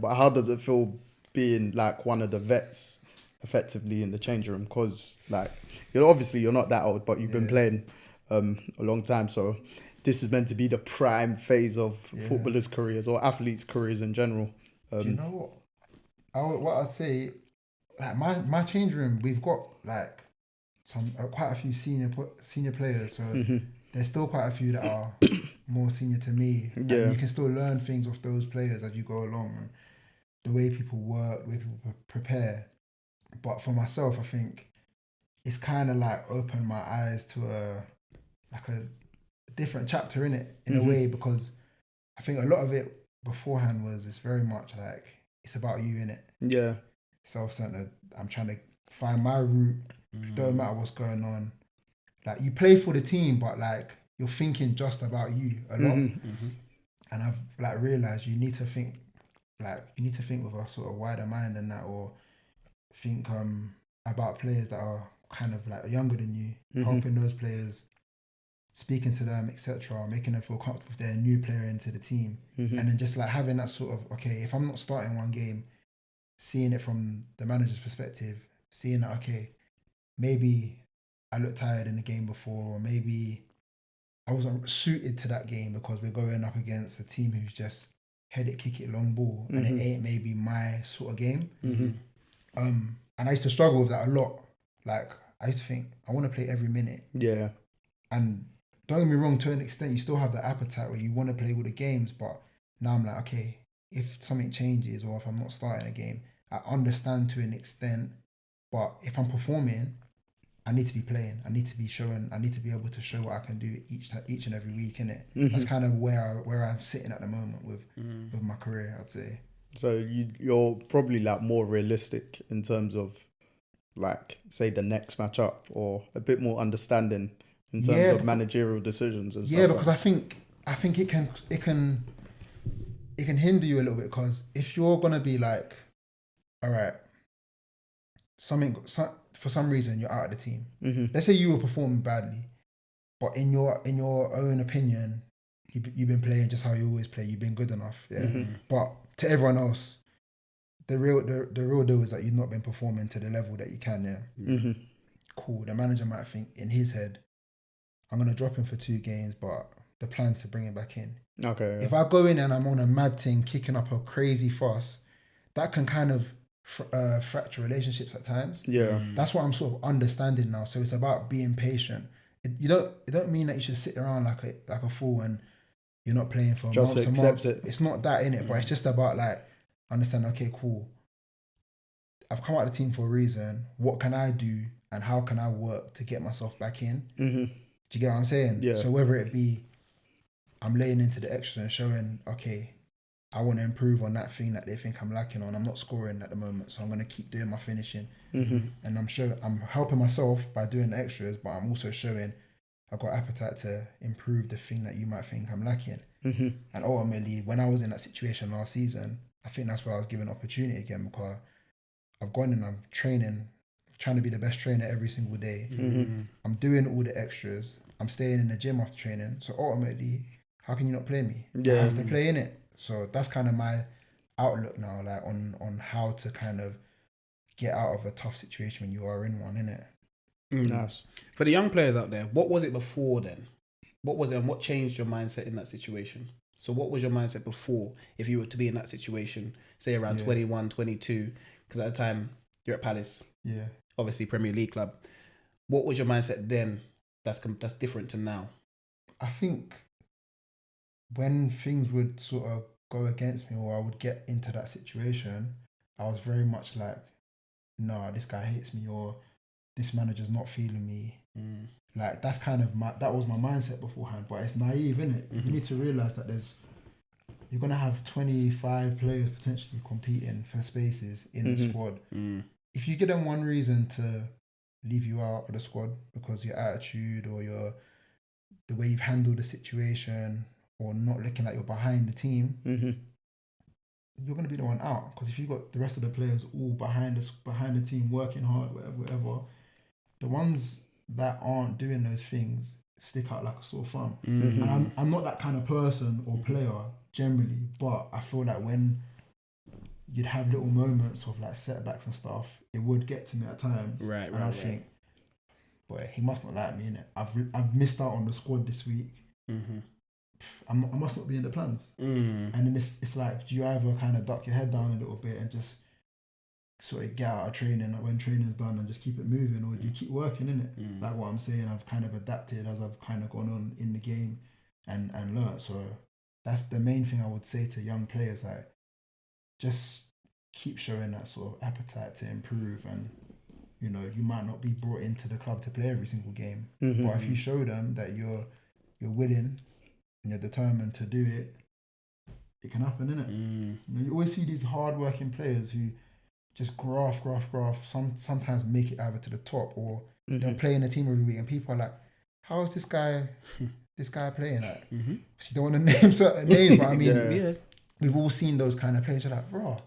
But how does it feel being like one of the vets effectively in the change room? Because like you're not that old, but you've been playing a long time. So this is meant to be the prime phase of footballers' careers or athletes' careers in general. Do you know what? What I'd say, like my change room, we've got like some quite a few senior players. So there's still quite a few that are more senior to me, and you can still learn things off those players as you go along, and the way people work, the way people prepare. But for myself, I think it's kind of like opened my eyes to a different chapter in it in a way, because I think a lot of it beforehand was it's very much like it's about you in it. Yeah. Self-centered. I'm trying to find my route. Don't matter what's going on. Like you play for the team, but like you're thinking just about you a lot. And I've like realized you need to think with a sort of wider mind than that, or think about players that are kind of like younger than you, helping those players, speaking to them, etc., making them feel comfortable if they're a new player into the team, and then just like having that sort of, okay, if I'm not starting one game, seeing it from the manager's perspective, seeing that, okay, maybe I looked tired in the game before, or maybe I wasn't suited to that game because we're going up against a team who's just head it, kick it, long ball, and it ain't maybe my sort of game. And I used to struggle with that a lot. Like I used to think I want to play every minute. Yeah. And don't get me wrong, to an extent, you still have the appetite where you want to play all the games. But now I'm like, okay, if something changes or if I'm not starting a game, I understand to an extent. But if I'm performing, I need to be playing. I need to be showing. I need to be able to show what I can do each and every week, innit? That's kind of where I'm sitting at the moment with my career, I'd say. So you're probably like more realistic in terms of like say the next match up, or a bit more understanding in terms of managerial decisions and stuff. Yeah, because I think it can hinder you a little bit, because if you're gonna be like, all right, for some reason you're out of the team. Let's say you were performing badly, but in your own opinion, you've been playing just how you always play. You've been good enough, But to everyone else, the real deal is that you've not been performing to the level that you can, Cool. The manager might think in his head, I'm gonna drop him for 2 games, but the plan's to bring him back in. Okay. If I go in and I'm on a mad thing, kicking up a crazy fuss, that can kind of fracture relationships at times. Yeah. That's what I'm sort of understanding now. So it's about being patient. It don't mean that you should sit around like a fool and you're not playing for just months and accept months. it. It's not that, innit? But it's just about like understand, okay, cool, I've come out of the team for a reason. What can I do and how can I work to get myself back in? Do you get what I'm saying? Yeah. So whether it be I'm laying into the extra and showing, okay, I want to improve on that thing that they think I'm lacking on. I'm not scoring at the moment, so I'm going to keep doing my finishing. And I'm helping myself by doing the extras, but I'm also showing I've got appetite to improve the thing that you might think I'm lacking. And ultimately, when I was in that situation last season, I think that's where I was given opportunity again, because I've gone and I'm training, trying to be the best trainer every single day. I'm doing all the extras. I'm staying in the gym after training. So ultimately, how can you not play me? I have to play in it. So that's kind of my outlook now, like on how to kind of get out of a tough situation when you are in one, innit? Nice. For the young players out there, what was it before then? What was it and what changed your mindset in that situation? So what was your mindset before, if you were to be in that situation, say around 21, 22, because at the time you're at Palace, obviously Premier League club. What was your mindset then that's different to now? I think when things would sort of go against me, or I would get into that situation, I was very much like, nah, this guy hates me, or this manager's not feeling me. Like that's kind of that was my mindset beforehand, but it's naive, innit? You need to realise that you're gonna have 25 players potentially competing for spaces in the squad. If you give them one reason to leave you out of the squad because your attitude or the way you've handled the situation, or not looking like you're behind the team, you're going to be the one out. Because if you've got the rest of the players all behind the team, working hard, whatever, the ones that aren't doing those things, stick out like a sore thumb. Mm-hmm. And I'm not that kind of person or player generally, but I feel like when you'd have little moments of like setbacks and stuff, it would get to me at times. Right, and right, I'd think, boy, he must not like me, innit? I've missed out on the squad this week. Mm-hmm. I must not be in the plans. Mm. And then it's like, do you either kind of duck your head down a little bit and just sort of get out of training when training's done and just keep it moving, or do you keep working in it? Like what I'm saying, I've kind of adapted as I've kind of gone on in the game and learnt. So that's the main thing I would say to young players, like just keep showing that sort of appetite to improve. And you know, you might not be brought into the club to play every single game, but if you show them that you're willing and you're determined to do it, it can happen, innit? You know, you always see these hard-working players who just graft. Sometimes make it either to the top or they'll play in a team every week, and people are like, "How is this guy playing?" Like, you don't want to name certain names, but I mean, we've all seen those kind of players. You're like, "Bro,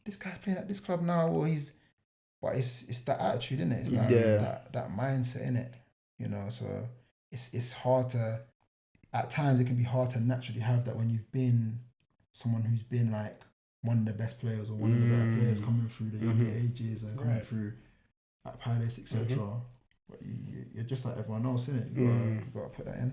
this guy's playing at this club now," or but it's that attitude, innit? It's that mindset, innit? You know, so it's hard to. At times, it can be hard to naturally have that when you've been someone who's been like one of the best players or one of the better players coming through the younger ages and coming through at Palace, etc. But you're just like everyone else, innit? You gotta put that in.